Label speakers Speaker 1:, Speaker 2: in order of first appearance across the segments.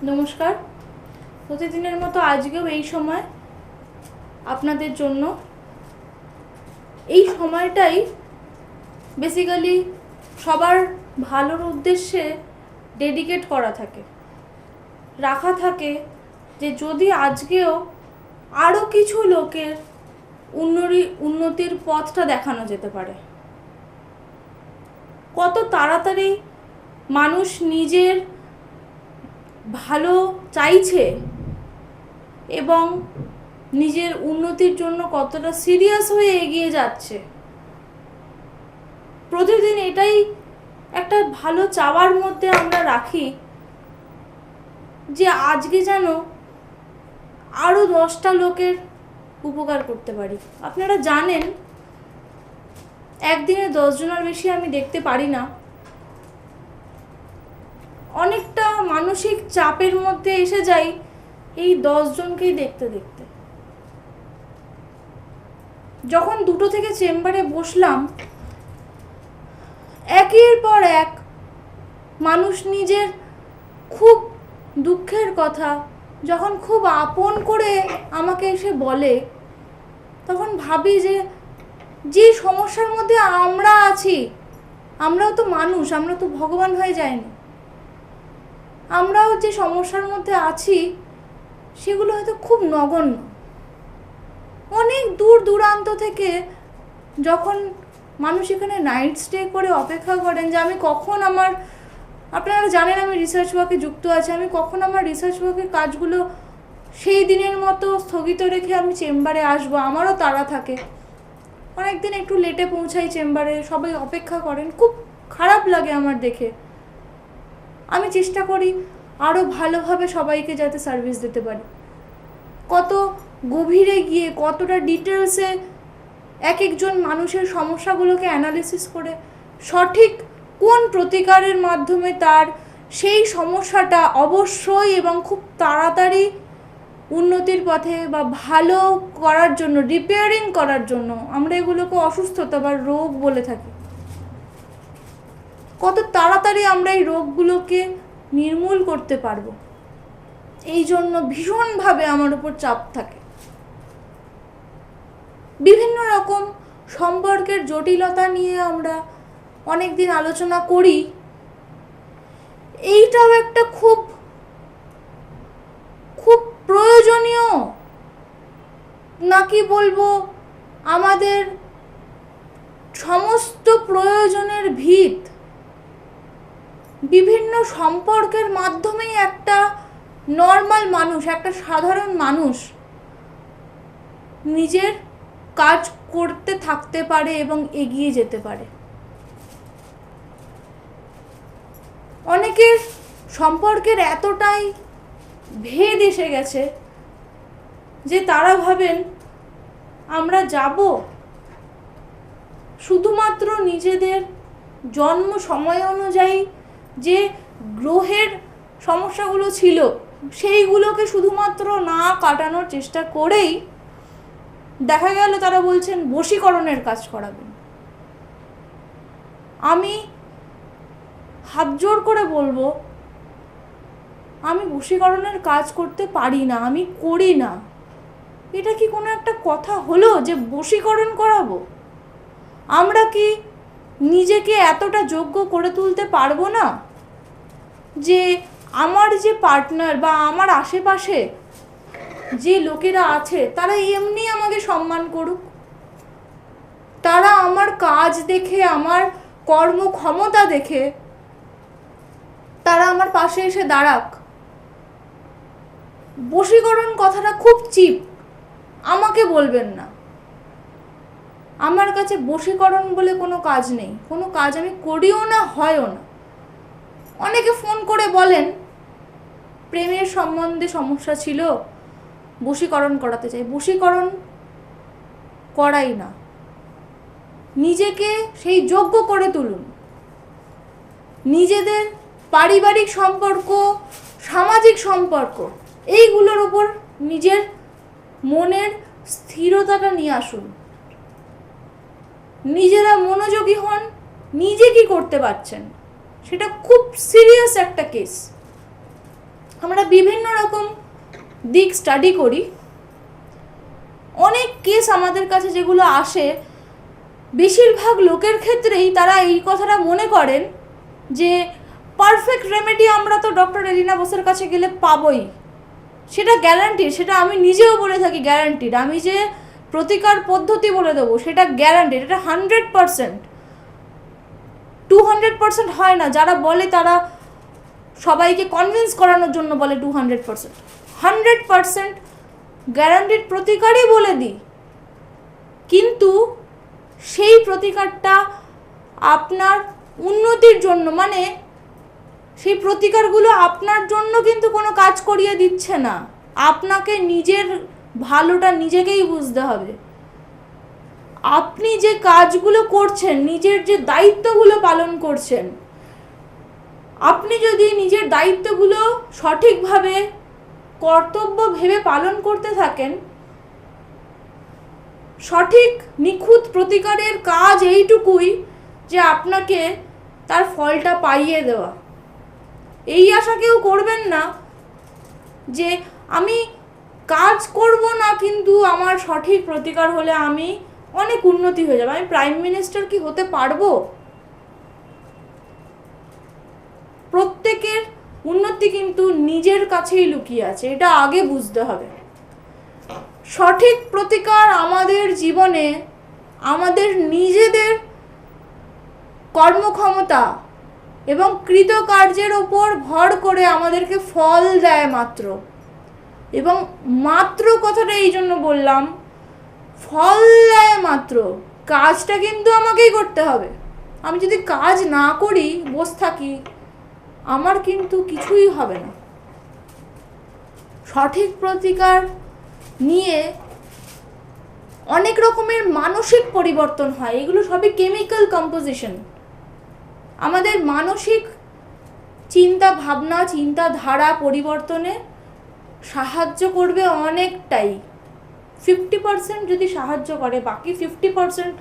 Speaker 1: নমস্কার। প্রতিদিনের মতো আজকেও এই সময় আপনাদের জন্য এই সময়টাই বেসিক্যালি সবার ভালোর উদ্দেশ্যে ডেডিকেট করা থাকে, রাখা থাকে যে যদি আজকেও আরও কিছু লোকের উন্নতির পথটা দেখানো যেতে পারে। কত তাড়াতাড়ি মানুষ নিজের ভালো চাইছে এবং নিজের উন্নতির জন্য কতটা সিরিয়াস হয়ে এগিয়ে যাচ্ছে। প্রতিদিন এটাই একটা ভালো চাওয়ার মধ্যে আমরা রাখি যে আজকে যেন আরও 10টা লোকের উপকার করতে পারি। আপনারা জানেন একদিনে 10 জনের বেশি আমি দেখতে পারি না। অনেকটা মানসিক চাপের মধ্যে এসে যাই এই 10 জনকেই দেখতে দেখতে। যখন 2টো থেকে চেম্বারে বসলাম, একের পর এক মানুষ নিজের খুব দুঃখের কথা যখন খুব আপন করে আমাকে এসে বলে, তখন ভাবি যে সমস্যার মধ্যে আমরা আছি, আমরাও তো মানুষ, আমরা তো ভগবান হয়ে যাইনি। আমরাও যে সমস্যার মধ্যে আছি সেগুলো হয়তো খুব নগণ্য। অনেক দূর দূরান্ত থেকে যখন মানুষ এখানে নাইট স্টে করে অপেক্ষা করেন যে আমি কখন আপনারা জানেন আমি রিসার্চ ওয়ার্কে যুক্ত আছি, আমি কখন আমার রিসার্চ ওয়ার্কের কাজগুলো সেই দিনের মতো স্থগিত রেখে আমি চেম্বারে আসবো, আমারও তাড়া থাকে। অনেক দিন একটু লেটে পৌঁছাই চেম্বারে, সবাই অপেক্ষা করেন, খুব খারাপ লাগে আমার দেখে। আমি চেষ্টা করি আরও ভালোভাবে সবাইকে যাতে সার্ভিস দিতে পারি। কত গভীরে গিয়ে কতটা ডিটেলসে এক একজন মানুষের সমস্যাগুলোকে অ্যানালিসিস করে সঠিক কোন প্রতিকারের মাধ্যমে তার সেই সমস্যাটা অবশ্যই এবং খুব তাড়াতাড়ি উন্নতির পথে বা ভালো করার জন্য, রিপেয়ারিং করার জন্য, আমরা এগুলোকে অসুস্থতা বা রোগ বলে থাকি, কত তাড়াতাড়ি আমরা এই রোগগুলোকে নির্মূল করতে পারবো, এই জন্য ভীষণভাবে আমার উপর চাপ থাকে। বিভিন্ন রকম সম্পর্কের জটিলতা নিয়ে আমরা অনেক দিন আলোচনা করি। এইটাও একটা খুব খুব প্রয়োজনীয়, নাকি বলবো আমাদের সমস্ত প্রয়োজনের ভিত। বিভিন্ন সম্পর্কের মাধ্যমেই একটা নর্মাল মানুষ, একটা সাধারণ মানুষ নিজের কাজ করতে থাকতে পারে এবং এগিয়ে যেতে পারে। অনেকের সম্পর্কের এতটাই ভেদ এসে গেছে যে তারা ভাবেন আমরা যাব শুধুমাত্র নিজেদের জন্ম সময় অনুযায়ী যে গ্রহের সমস্যাগুলো ছিল সেইগুলোকে শুধুমাত্র না কাটানোর চেষ্টা করেই দেখা গেল তারা বলছেন বশীকরণের কাজ করাবেন। আমি হাত জোর করে বলবো আমি বশীকরণের কাজ করতে পারি না, আমি করি না। এটা কি কোনো একটা কথা হলো যে বশীকরণ করাবো? আমরা কি নিজেকে এতটা যোগ্য করে তুলতে পারবো না যে আমার যে পার্টনার বা আমার আশেপাশে যে লোকেরা আছে তারা এমনি আমাকে সম্মান করুক, তারা আমার কাজ দেখে, আমার কর্মক্ষমতা দেখে তারা আমার পাশে এসে দাঁড়াক? বশীকরণ কথাটা খুব চিপ, আমাকে বলবেন না। আমার কাছে বশীকরণ বলে কোনো কাজ নেই, কোনো কাজ আমি করিও না, হয়ও না। অনেকে ফোন করে বলেন প্রেমের সম্বন্ধে সমস্যা ছিল, বশীকরণ করাতে চাই। বশীকরণ করাই না, নিজেকে সেই যোগ্য করে তুলুন। নিজেদের পারিবারিক সম্পর্ক, সামাজিক সম্পর্ক, এইগুলোর উপর নিজের মনের স্থিরতাটা নিয়ে আসুন। নিজেরা মনোযোগী হন, নিজে কি করতে পারছেন সেটা খুব সিরিয়াস একটা কেস। আমরা বিভিন্ন রকম দিক স্টাডি করি। অনেক কেস আমাদের কাছে যেগুলো আসে, বেশিরভাগ লোকের ক্ষেত্রেই তারা এই কথাটা মনে করেন যে পারফেক্ট রেমেডি আমরা তো ডক্টর এলিনা বোসের কাছে গেলে পাবোই, সেটা গ্যারান্টিড। সেটা আমি নিজেও বলে থাকি গ্যারান্টিড। আমি যে প্রতিকার পদ্ধতি বলে দেবো সেটা গ্যারান্টিড, এটা 100%। 200% হয় না। যারা বলে তারা সবাইকে কনভিন্স করানোর জন্য বলে 200%। 100% গ্যারান্টিড প্রতিকারই বলে দিই, কিন্তু সেই প্রতিকারটা আপনার উন্নতির জন্য, মানে সেই প্রতিকারগুলো আপনার জন্য কিন্তু কোনো কাজ করিয়ে দিচ্ছে না। আপনাকে নিজের ভালোটা নিজেকেই বুঝতে হবে। আপনি যে কাজগুলো করছেন, নিজের যে দায়িত্বগুলো পালন করছেন, আপনি যদি নিজের দায়িত্বগুলো সঠিকভাবে কর্তব্য ভেবে পালন করতে থাকেন, সঠিক নিখুঁত প্রতিকারের কাজ এইটুকুই যে আপনাকে তার ফলটা পাইয়ে দেওয়া। এই আশা কেউ করবেন না যে আমি কাজ করব না কিন্তু আমার সঠিক প্রতিকার হলে আমি অনেক উন্নতি হয়ে যাবে, আমি প্রাইম মিনিস্টার কি হতে পারবো? প্রত্যেকের উন্নতি কিন্তু নিজের কাছেই লুকিয়ে আছে, এটা আগে বুঝতে হবে। সঠিক প্রতিকার আমাদের জীবনে আমাদের নিজেদের কর্মক্ষমতা এবং কৃতকার্যের ওপর ভর করে আমাদেরকে ফল দেয় মাত্র। এবং মাত্র কথাটা এই জন্য বললাম, ফল দেয় মাত্র, কাজটা কিন্তু আমাকেই করতে হবে। আমি যদি কাজ না করি, বসে থাকি, আমার কিন্তু কিছুই হবে না। সঠিক প্রতিকার নিয়ে অনেক রকমের মানসিক পরিবর্তন হয়। এগুলো সবই কেমিক্যাল কম্পোজিশন। আমাদের মানসিক চিন্তা ভাবনা, চিন্তাধারা পরিবর্তনে সাহায্য করবে অনেকটাই। 50% যদি সাহায্য করে, বাকি 50%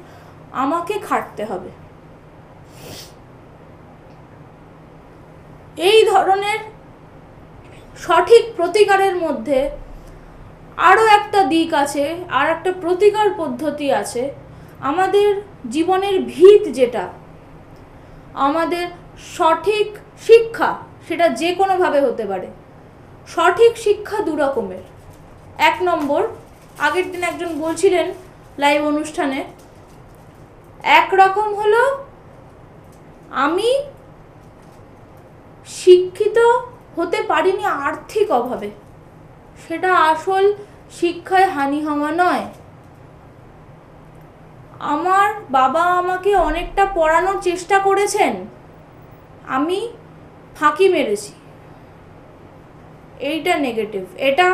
Speaker 1: আমাকে খাটতে হবে। এই ধরনের সঠিক প্রতিকারের মধ্যে আরও একটা দিক আছে, আর একটা প্রতিকার পদ্ধতি আছে। আমাদের জীবনের ভিত যেটা, আমাদের সঠিক শিক্ষা, সেটা যে কোনোভাবে হতে পারে। সঠিক শিক্ষা দু রকমের। 1 নম্বর, আগের দিন একজন বলছিলেন লাইভ অনুষ্ঠানে, এক রকম হলো আমি শিক্ষিত হতে পারিনি আর্থিক অভাবে, সেটা আসল শিক্ষায় হানি হওয়া নয়। আমার বাবা আমাকে অনেকটা পড়ানোর চেষ্টা করেছেন, আমি ফাঁকি মেরেছি, এইটা নেগেটিভ, এটা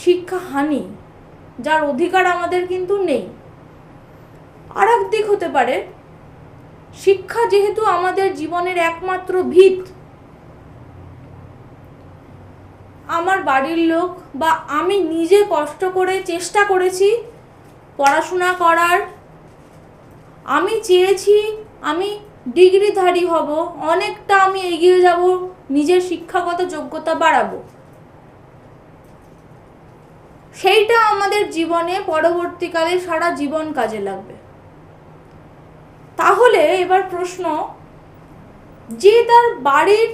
Speaker 1: শিক্ষা হানি, যার অধিকার আমাদের কিন্তু নেই। আর এক দিক হতে পারে, শিক্ষা যেহেতু আমাদের জীবনের একমাত্র ভিত, আমার বাড়ির লোক বা আমি নিজে কষ্ট করে চেষ্টা করেছি পড়াশোনা করার, আমি চেয়েছি আমি ডিগ্রিধারী হব, অনেকটা আমি এগিয়ে যাব, নিজের শিক্ষাগত যোগ্যতা বাড়াবো, সেইটা আমাদের জীবনে পরবর্তীকালে সারা জীবন কাজে লাগবে। তাহলে এবার প্রশ্ন, যে তার বাড়ির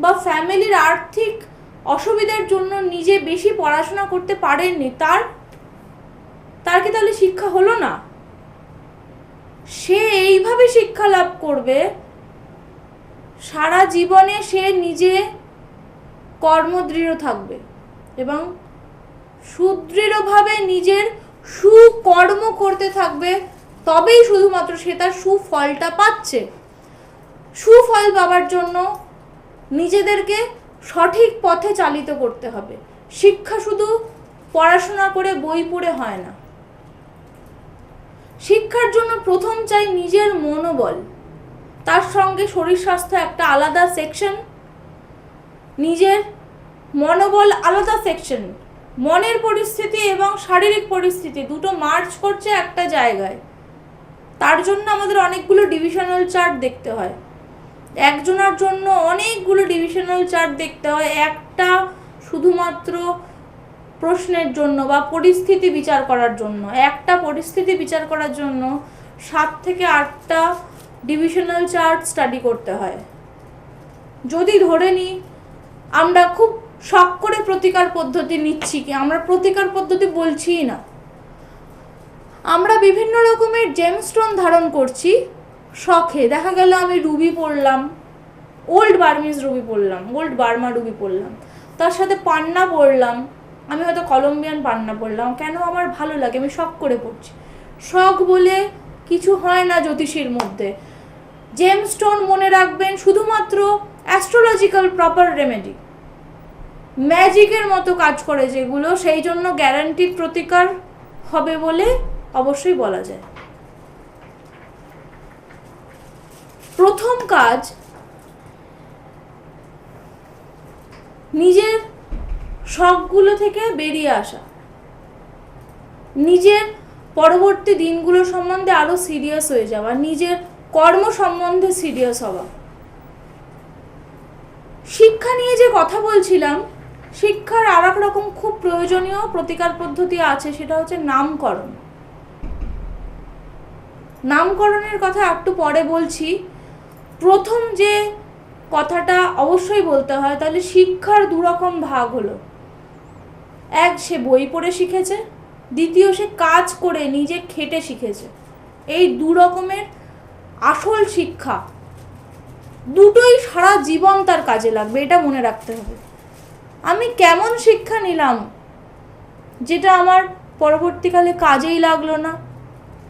Speaker 1: বা ফ্যামিলির আর্থিক অসুবিধার জন্য নিজে বেশি পড়াশোনা করতে পারেননি, তার কি তাহলে শিক্ষা হলো না? সে এইভাবে শিক্ষা লাভ করবে, সারা জীবনে সে নিজে কর্মদৃঢ় থাকবে এবং সুদৃঢ়ভাবে নিজের সুকর্ম করতে থাকবে, তবেই শুধুমাত্র সে তার সুফলটা পাচ্ছে। সুফল পাওয়ার জন্য নিজেদেরকে সঠিক পথে চালিত করতে হবে। শিক্ষা শুধু পড়াশোনা করে বই পড়ে হয় না। শিক্ষার জন্য প্রথম চাই নিজের মনোবল, তার সঙ্গে শরীর স্বাস্থ্য একটা আলাদা সেকশন, নিজের মনোবল আলাদা সেকশন। মনের পরিস্থিতি এবং শারীরিক পরিস্থিতি দুটো মার্চ করছে একটা জায়গায়, তার জন্য আমাদের অনেকগুলো ডিভিশনাল চার্ট দেখতে হয়। একজনের জন্য অনেকগুলো ডিভিশনাল চার্ট দেখতে হয় একটা শুধুমাত্র প্রশ্নের জন্য বা পরিস্থিতি বিচার করার জন্য। একটা পরিস্থিতি বিচার করার জন্য 7 থেকে 8টা ডিভিশনাল চার্ট স্টাডি করতে হয়। যদি ধরে নিই আমরা খুব শখ করে প্রতিকার পদ্ধতি নিচ্ছি, কি আমরা প্রতিকার পদ্ধতি বলছিই না, আমরা বিভিন্ন রকমের জেমস্টোন ধারণ করছি শখে। দেখা গেল আমি রুবি পড়লাম, ওল্ড বার্মিজ রুবি পড়লাম, ওল্ড বার্মা রুবি পড়লাম, তার সাথে পান্না পড়লাম, আমি হয়তো কলম্বিয়ান পান্না পড়লাম, কেন আমার ভালো লাগে, আমি শখ করে পড়ছি। শখ বলে কিছু হয় না জ্যোতিষীর মধ্যে। জেমস্টোন মনে রাখবেন শুধুমাত্র অ্যাস্ট্রোলজিক্যাল প্রপার রেমেডি, ম্যাজিকের মতো কাজ করে যেগুলো, সেই জন্য গ্যারান্টিড প্রতিকার হবে বলে অবশ্যই বলা যায়। প্রথম কাজ নিজের শখগুলো থেকে বেরিয়ে আসা, নিজের পরবর্তী দিনগুলো সম্বন্ধে আরো সিরিয়াস হয়ে যাওয়া, নিজের কর্ম সম্বন্ধে সিরিয়াস হওয়া। শিক্ষা নিয়ে যে কথা বলছিলাম, শিক্ষার আর এক রকম খুব প্রয়োজনীয় প্রতিকার পদ্ধতি আছে, সেটা হচ্ছে নামকরণ। নামকরণের কথা একটু পরে বলছি। প্রথম যে কথাটা অবশ্যই বলতে হয়, তাহলে শিক্ষার দুরকম ভাগ হলো। এক, সে বই পড়ে শিখেছে, দ্বিতীয় সে কাজ করে নিজে খেটে শিখেছে। এই দু রকমের আসল শিক্ষা দুটোই সারা জীবন তার কাজে লাগবে, এটা মনে রাখতে হবে। আমি কেমন শিক্ষা নিলাম যেটা আমার পরবর্তীকালে কাজেই লাগলো না,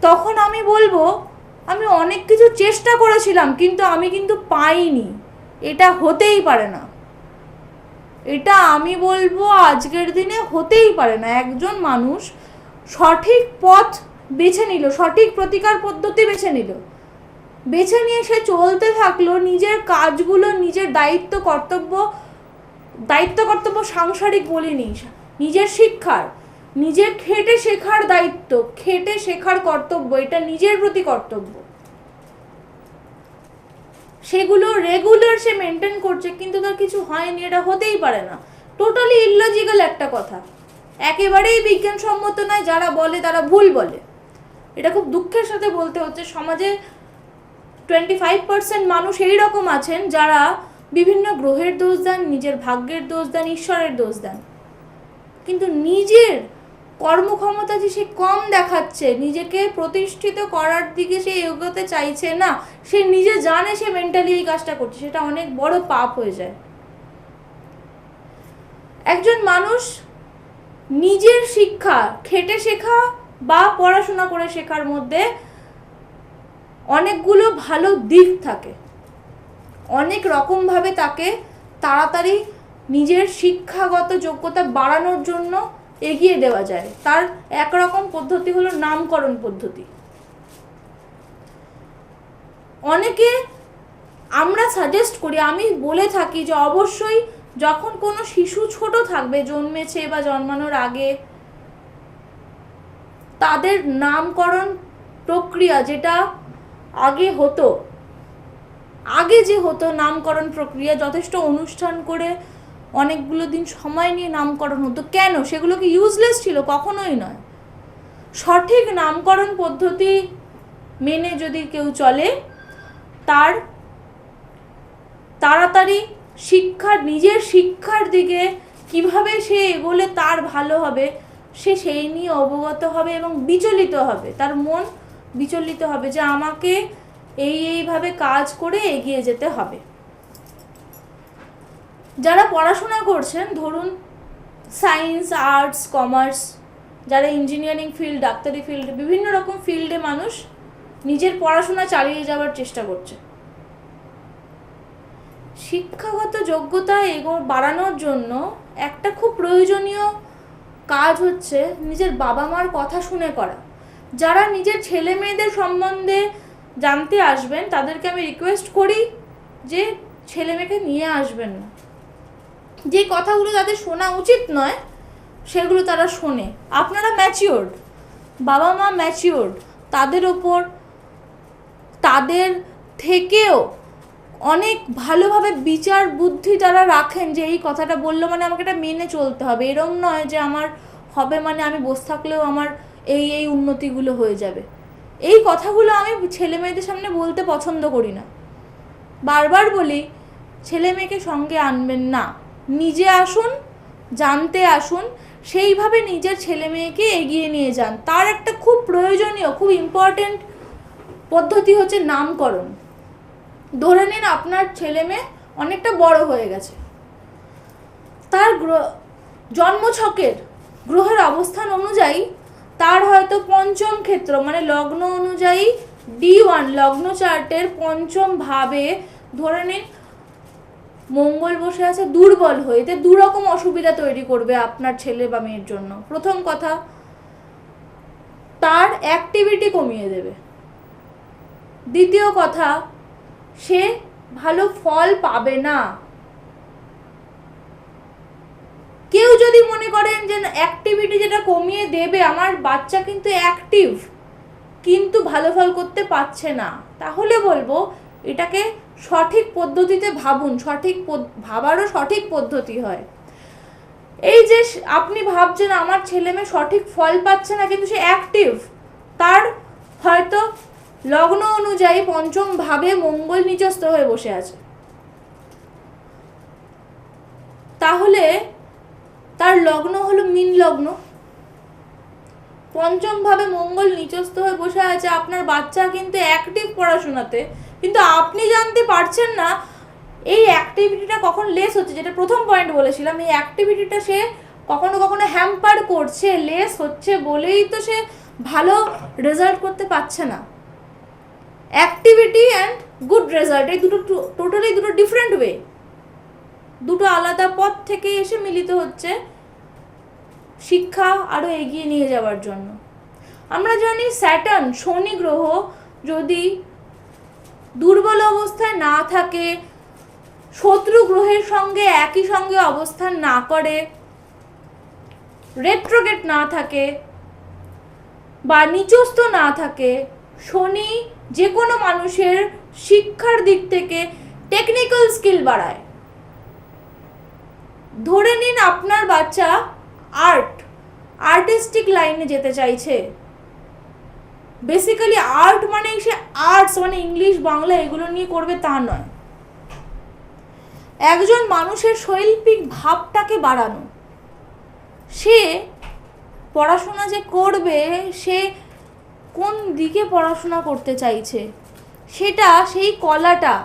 Speaker 1: তখন আমি বলবো আমি অনেক কিছু চেষ্টা করেছিলাম কিন্তু আমি পাইনি, এটা হতেই পারে না। এটা আমি বলবো আজকের দিনে হতেই পারে না। একজন মানুষ সঠিক পথ বেছে নিল, সঠিক প্রতিকার পদ্ধতি বেছে নিল, বেছে নিয়ে সে চলতে থাকলো, নিজের কাজগুলো, নিজের দায়িত্ব কর্তব্য সাংসারিক বলিনি, নিজের শিক্ষার, নিজের খেটে শেখার দায়িত্ব, খেটে শেখার কর্তব্য, এটা নিজের প্রতি কর্তব্য, সেগুলো রেগুলার সে মেনটেন করছে কিন্তু তার কিছু হয়নি, এটা হতেই পারে না। টোটালি ইললজিক্যাল একটা কথা, একেবারেই বিজ্ঞানসম্মত নয়। যারা বলে তারা ভুল বলে, এটা খুব দুঃখের সাথে বলতে হচ্ছে। সমাজে 25% মানুষ এই রকম আছেন যারা বিভিন্ন গ্রহের দোষ দেন, নিজের ভাগ্যের দোষ দেন, ঈশ্বরের দোষ দেন, কিন্তু নিজের কর্মক্ষমতা যে সে কম দেখাচ্ছে, নিজেকে প্রতিষ্ঠিত করার দিকে সে এগোতে চাইছে না, সে নিজে জানে সে মেন্টালি এই কাজটা করছে, সেটা অনেক বড় পাপ হয়ে যায়। একজন মানুষ নিজের শিক্ষা খেটে শেখা বা পড়াশোনা করে শেখার মধ্যে অনেকগুলো ভালো দিক থাকে, অনেক রকমভাবে তাকে তাড়াতাড়ি নিজের শিক্ষাগত যোগ্যতা বাড়ানোর জন্য এগিয়ে দেওয়া যায়। তার একরকম পদ্ধতি হলো নামকরণ পদ্ধতি। অনেকে আমরা সাজেস্ট করি, আমি বলে থাকি যে অবশ্যই যখন কোনো শিশু ছোট থাকবে, জন্মেছে বা জন্মানোর আগে, তাদের নামকরণ প্রক্রিয়া যেটা আগে হতো, আগে যে হতো নামকরণ প্রক্রিয়া, যথেষ্ট অনুষ্ঠান করে অনেকগুলো দিন সময় নিয়ে নামকরণ হতো। কেন? সেগুলো কি ইউজলেস ছিল? কখনোই নয়। সঠিক নামকরণ পদ্ধতি মেনে যদি কেউ চলে, তার তাড়াতাড়ি নিজের শিক্ষার দিকে কিভাবে সে এগোলে তার ভালো হবে, সে সেই নিয়ে অবগত হবে এবং বিচলিত হবে, তার মন বিচলিত হবে যে আমাকে এইভাবে কাজ করে এগিয়ে যেতে হবে। যারা পড়াশোনা করছেন, ধরুন সায়েন্স, আর্টস, কমার্স, যারা ইঞ্জিনিয়ারিং ফিল্ড, ডাক্তারি ফিল্ড, বিভিন্ন রকম ফিল্ডে মানুষ নিজের পড়াশোনা চালিয়ে যাওয়ার চেষ্টা করছে। শিক্ষাগত যোগ্যতা বাড়ানোর জন্য একটা খুব প্রয়োজনীয় কাজ হচ্ছে নিজের বাবা মার কথা শুনে করা। যারা নিজের ছেলে মেয়েদের সম্বন্ধে জানতে আসবেন তাদেরকে আমি রিকোয়েস্ট করি যে ছেলে মেয়েকে নিয়ে আসবেন না। যে কথাগুলো তাদের শোনা উচিত নয় সেগুলো তারা শোনে। আপনারা ম্যাচিওর্ড, বাবা মা ম্যাচিওর্ড, তাদের ওপর, তাদের থেকেও অনেক ভালোভাবে বিচার বুদ্ধি তারা রাখেন যে এই কথাটা বললো মানে আমাকে এটা মেনে চলতে হবে, এরম নয় যে আমার হবে মানে আমি বসে থাকলেও আমার এই এই উন্নতিগুলো হয়ে যাবে। এই কথাগুলো আমি ছেলে মেয়েদের সামনে বলতে পছন্দ করি না। বারবার বলি, ছেলে মেয়েকে সঙ্গে আনবেন না, নিজে আসুন, জানতে আসুন, সেইভাবে নিজের ছেলে মেয়েকে এগিয়ে নিয়ে যান। তার একটা খুব প্রয়োজনীয়, খুব ইম্পর্টেন্ট পদ্ধতি হচ্ছে নামকরণ। ধরে নিন আপনার ছেলে মেয়ে অনেকটা বড় হয়ে গেছে, তার জন্মছকের গ্রহের অবস্থান অনুযায়ী তার হয়তো পঞ্চম ক্ষেত্র মানে লগ্ন অনুযায়ী D1 লগ্ন চার্টের পঞ্চম ভাবে ধরে নিন মঙ্গল বসে আছে দুর্বল হয়ে, এতে দুরকম অসুবিধা তৈরি করবে আপনার ছেলে বা মেয়ের জন্য। প্রথম কথা, তার অ্যাক্টিভিটি কমিয়ে দেবে। দ্বিতীয় কথা, সে ভালো ফল পাবে না। কেউ যদি মনে করেন যে অ্যাক্টিভিটি যেটা কমিয়ে দেবে, আমার বাচ্চা কিন্তু অ্যাক্টিভ কিন্তু ভালো ফল করতে পারছে না, তাহলে বলবো এটাকে সঠিক পদ্ধতিতে ভাবুন। ভাবারও সঠিক পদ্ধতি হয় এই যে আপনি ভাবছেন আমার ছেলে মেয়ে সঠিক ফল পাচ্ছে না কিন্তু সে অ্যাক্টিভ, তার হয়তো লগ্ন অনুযায়ী পঞ্চম ভাবে মঙ্গল নিচস্থ হয়ে বসে আছে, তাহলে তার লগ্ন হলো মীন লগ্ন, পঞ্চম ভাবে মঙ্গল নিচস্থ হয়ে বসে আছে, আপনার বাচ্চা কিন্তু অ্যাক্টিভ পড়াশোনাতে, কিন্তু আপনি জানতে পারছেন না এই অ্যাক্টিভিটিটা কখন লেস হচ্ছে। যেটা প্রথম পয়েন্ট বলেছিলাম, এই অ্যাক্টিভিটিটা সে কখনো কখনো হ্যাম্পার করছে, লেস হচ্ছে বলেই তো সে ভালো রেজাল্ট করতে পারছে না। অ্যাক্টিভিটি অ্যান্ড গুড রেজাল্ট এই দুটো টোটালি দুটো ডিফারেন্ট ওয়ে, দুটো আলাদা পথ থেকে এসে মিলিত হচ্ছে শিক্ষা আরো এগিয়ে নিয়ে যাওয়ার জন্য। আমরা জানি স্যাটার্ন শনি গ্রহ যদি দুর্বল অবস্থায় না থাকে, শত্রু গ্রহের সঙ্গে একই সঙ্গে অবস্থান না করে, রেট্রোগেট না থাকে বা নিচস্থ না থাকে, শনি যে কোনো মানুষের শিক্ষার দিক থেকে টেকনিক্যাল স্কিল বাড়ায়। ধরে নিন আপনার বাচ্চা আর্টিস্টিক লাইনে যেতে চাইছে, বেসিক্যালি আর্ট মানে সে আর্টস মানে ইংলিশ বাংলা এগুলো নিয়ে করবে তা নয়, একজন মানুষের শৈল্পিক ভাবটাকে বাড়ানো। সে পড়াশোনা যে করবে, সে কোন দিকে পড়াশোনা করতে চাইছে, সেটা সেই কলাটা,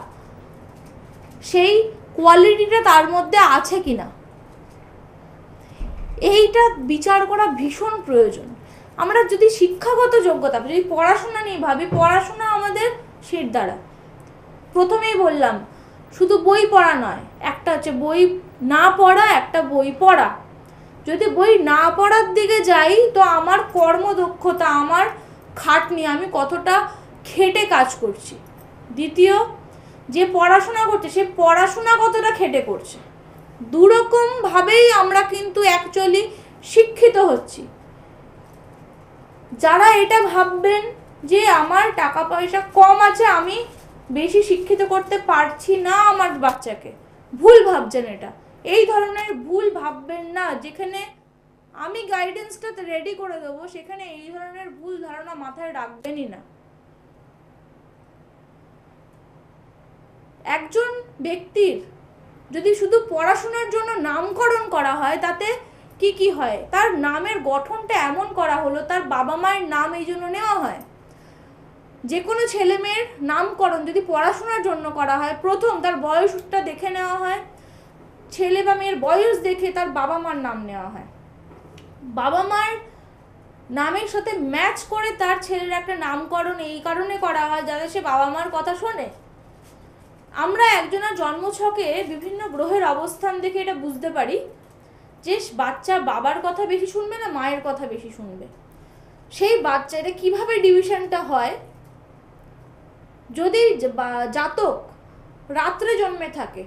Speaker 1: সেই কোয়ালিটিটা তার মধ্যে আছে কিনা, এইটা বিচার করা ভীষণ প্রয়োজন। আমরা যদি শিক্ষাগত যোগ্যতা, যদি পড়াশোনা নিয়ে ভাবি, পড়াশোনা আমাদের শিরদাঁড়া। প্রথমেই বললাম শুধু বই পড়া নয়, একটা হচ্ছে বই না পড়া, একটা বই পড়া। যদি বই না পড়ার দিকে যাই তো আমার কর্মদক্ষতা, আমার খাটনি, আমি কতটা খেটে কাজ করছি। দ্বিতীয়, যে পড়াশোনা করছে সে পড়াশোনা কতটা খেটে করছে। দুরকমভাবেই আমরা কিন্তু অ্যাকচুয়ালি শিক্ষিত হচ্ছি। যারা এটা ভাববেন যে আমার টাকা পয়সা কম আছে, আমি বেশি শিক্ষিত করতে পারছি না আমার বাচ্চাকে, ভুল ভাবছেন। এটা এই ধরনের ভুল ভাববেন না। যেখানে আমি গাইডেন্সটা রেডি করে দেবো সেখানে এই ধরনের ভুল ধারণা মাথায় রাখবেনই না। একজন ব্যক্তির যদি শুধু পড়াশোনার জন্য নামকরণ করা হয় তাতে কি কি হয়, তার নামের গঠনটা এমন করা হলো, তার বাবা মায়ের নাম এই জন্য নেওয়া হয়। যে কোনো ছেলে মেয়ের নামকরণ যদি পড়াশোনার জন্য করা হয়, প্রথম তার বয়সটা দেখে নেওয়া হয়, ছেলে বা মেয়ের বয়স দেখে তার বাবা মার নাম নেওয়া হয়। বাবা মার নামের সাথে ম্যাচ করে তার ছেলের একটা নামকরণ এই কারণে করা হয় যাতে সে বাবা মার কথা শোনে। আমরা একজনের জন্মছকে বিভিন্ন গ্রহের অবস্থান দেখে এটা বুঝতে পারি যে বাচ্চা বাবার কথা বেশি শুনবে না মায়ের কথা বেশি শুনবে। সেই বাচ্চা, এটা কিভাবে ডিভিশনটা হয়, যদি জাতক রাত্রে জন্মে থাকে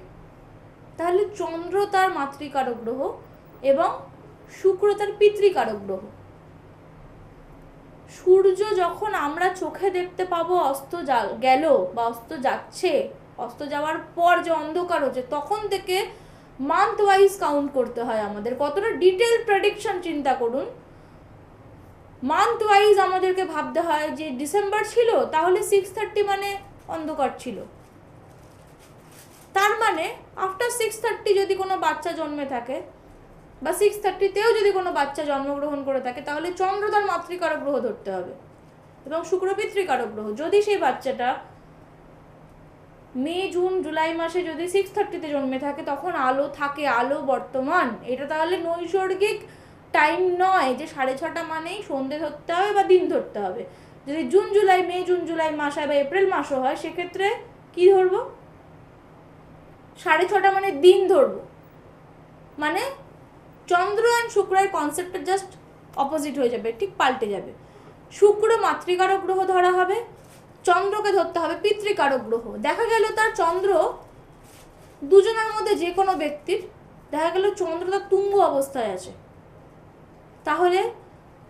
Speaker 1: তাহলে চন্দ্র তার মাতৃকারক গ্রহ এবং শুক্র তার পিতৃকারক গ্রহ। সূর্য যখন আমরা চোখে দেখতে পাবো অস্ত গেল বা অস্ত যাচ্ছে, অস্ত যাওয়ার পর যে অন্ধকার হচ্ছে তখন থেকে মান্থ ওয়াইজ কাউন্ট করতে হয় আমাদের। কতটা ডিটেল প্রেডিকশন চিন্তা করুন। মান্থ ওয়াইজ আমাদেরকে ভাবতে হয় যে ডিসেম্বর ছিল তাহলে 6:30 মানে অন্ধকার ছিল, তার মানে আফটার 6:30 যদি কোনো বাচ্চা জন্মে থাকে বা 6:30তেও যদি কোনো বাচ্চা জন্মগ্রহণ করে থাকে তাহলে চন্দ্র তার মাতৃকারক গ্রহ ধরতে হবে এবং শুক্র পিতৃকারক গ্রহ। যদি সেই বাচ্চাটা মে জুন জুলাই মাসে যদি 6:30তে জন্মে থাকে তখন আলো থাকে, আলো বর্তমান, এটা তাহলে নৈসর্গিক টাইম নয় যে 6:30 মানেই সন্ধে ধরতে হবে বা দিন ধরতে হবে। যদি June July May June July মাস হয় বা এপ্রিল মাসও হয় সেক্ষেত্রে কি ধরবো? 6:30 মানে দিন ধরবো। মানে চন্দ্র অ্যান্ড শুক্রের কনসেপ্টটা জাস্ট অপোজিট হয়ে যাবে, ঠিক পাল্টে যাবে। শুক্র মাতৃকারক গ্রহ ধরা হবে, চন্দ্রকে ধরতে হবে পিতৃকারক গ্রহ। দেখা গেল তার চন্দ্র, দুজনের মধ্যে যে কোনো ব্যক্তির দেখা গেল চন্দ্র তার তুঙ্গ অবস্থায় আছে, তাহলে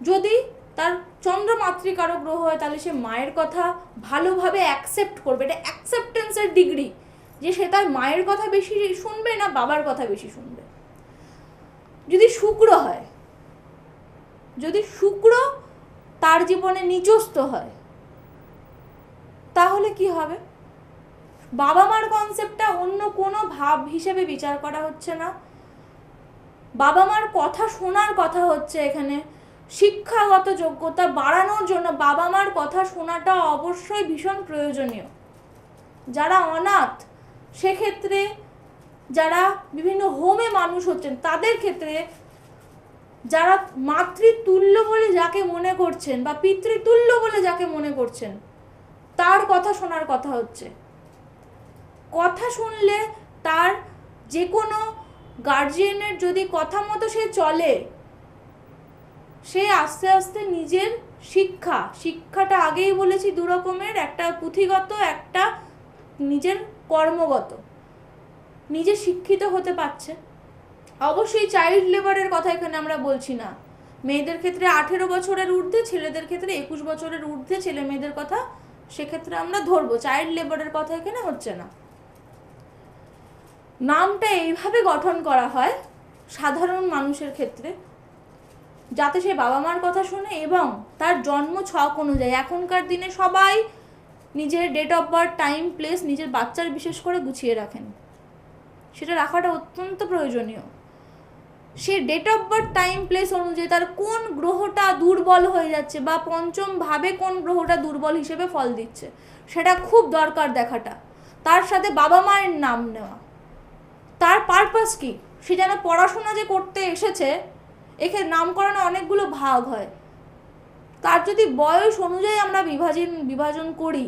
Speaker 1: যদি তার চন্দ্র মাতৃকারক গ্রহ হয় তাহলে সে মায়ের কথা ভালোভাবে অ্যাকসেপ্ট করবে। এটা অ্যাকসেপ্টেন্সের ডিগ্রি, যে সে তার মায়ের কথা বেশি শুনবে না বাবার কথা বেশি শুনবে। যদি শুক্র হয়, যদি শুক্র তার জীবনে নিচস্থ হয় তাহলে কি হবে? বাবা মার কনসেপ্টটা অন্য কোনো ভাব হিসেবে বিচার করা হচ্ছে না, বাবা মার কথা শোনার কথা হচ্ছে এখানে। শিক্ষাগত যোগ্যতা বাড়ানোর জন্য বাবা মার কথা শোনাটা অবশ্যই ভীষণ প্রয়োজনীয়। যারা অনাথ, সেক্ষেত্রে যারা বিভিন্ন হোমে মানুষ হচ্ছেন তাদের ক্ষেত্রে, যারা মাতৃতুল্য বলে যাকে মনে করছেন বা পিতৃতুল্য বলে যাকে মনে করছেন তার কথা শোনার কথা হচ্ছে। কথা শুনলে তার যে কোনো গার্জিয়ানের যদি কথা মতো সে চলে, সে আস্তে আস্তে নিজের শিক্ষাটা আগেই বলেছি দু রকমের, একটা পুঁথিগত, একটা নিজের কর্মগত, নিজে শিক্ষিত হতে পারছে। অবশ্যই চাইল্ড লেবারের কথা এখানে আমরা বলছি না, মেয়েদের ক্ষেত্রে 18 বছরের ঊর্ধ্বে, ছেলেদের ক্ষেত্রে 21 বছরের ঊর্ধ্বে ছেলে মেয়েদের কথা সেক্ষেত্রে আমরা ধরবো, চাইল্ড লেবারের কথা এখানে হচ্ছে না। নামটা এইভাবে গঠন করা হয় সাধারণ মানুষের ক্ষেত্রে যাতে সে বাবা মার কথা শুনে এবং তার জন্ম ছক অনুযায়ী। এখনকার দিনে সবাই নিজের date of birth, time, place নিজের বাচ্চার বিশেষ করে গুছিয়ে রাখেন, সেটা রাখাটা অত্যন্ত প্রয়োজনীয়। সে date of birth, time, place অনুযায়ী তার কোন গ্রহটা দুর্বল হয়ে যাচ্ছে বা পঞ্চম ভাবে কোন গ্রহটা দুর্বল হিসেবে ফল দিচ্ছে সেটা খুব দরকার দেখাটা। তার সাথে বাবা মায়ের নাম নেওয়া, তার পারপাস কি, সে যেন পড়াশোনা যে করতে এসেছে, এখানে নামকরণে অনেকগুলো ভাগ হয়, তার যদি বয়স অনুযায়ী আমরা বিভাজন করি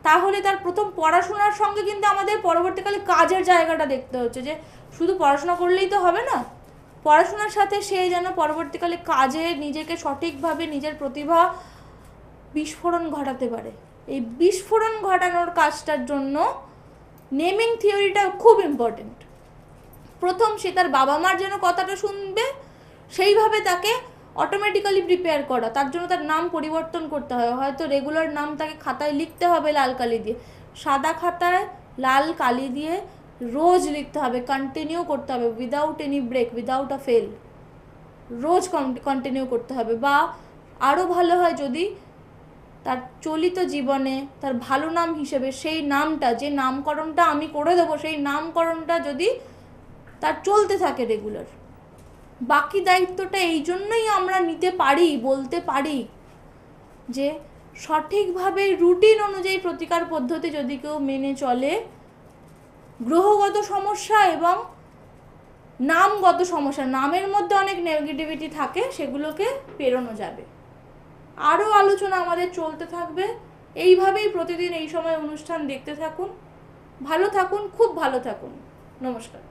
Speaker 1: তাহলে তার প্রথম পড়াশোনার সঙ্গে কিন্তু আমাদের পরবর্তীকালে কাজের জায়গাটা দেখতে হচ্ছে, যে শুধু পড়াশোনা করলেই তো হবে না, পড়াশোনার সাথে সে যেন পরবর্তীকালে কাজে নিজেকে সঠিকভাবে নিজের প্রতিভা বিস্ফোরণ ঘটাতে পারে। এই বিস্ফোরণ ঘটানোর কাজটার জন্য নেমিং থিওরিটা খুব ইম্পর্টেন্ট। প্রথম সে তার বাবা মার যেন কথাটা শুনবে সেইভাবে তাকে অটোমেটিক্যালি প্রিপেয়ার করা, তার জন্য তার নাম পরিবর্তন করতে হয়। হয়তো রেগুলার নাম তাকে খাতায় লিখতে হবে লাল কালি দিয়ে, সাদা খাতায় লাল কালি দিয়ে রোজ লিখতে হবে, কন্টিনিউ করতে হবে, without any break, without a fail, রোজ কন্টিনিউ করতে হবে। বা আরও ভালো হয় যদি তার চলিত জীবনে তার ভালো নাম হিসেবে সেই নামটা, যে নামকরণটা আমি করে দেবো, সেই নামকরণটা যদি তার চলতে থাকে রেগুলার। বাকি দায়িত্বটা এই জন্যই আমরা নিতে পারি, বলতে পারি যে সঠিকভাবে রুটিন অনুযায়ী প্রতিকার পদ্ধতি যদি কেউ মেনে চলে, গ্রহগত সমস্যা এবং নামগত সমস্যা, নামের মধ্যে অনেক নেগেটিভিটি থাকে, সেগুলোকে পেরোনো যাবে। আরও আলোচনা আমাদের চলতে থাকবে এইভাবেই। প্রতিদিন এই সময় অনুষ্ঠান দেখতে থাকুন। ভালো থাকুন, খুব ভালো থাকুন। নমস্কার।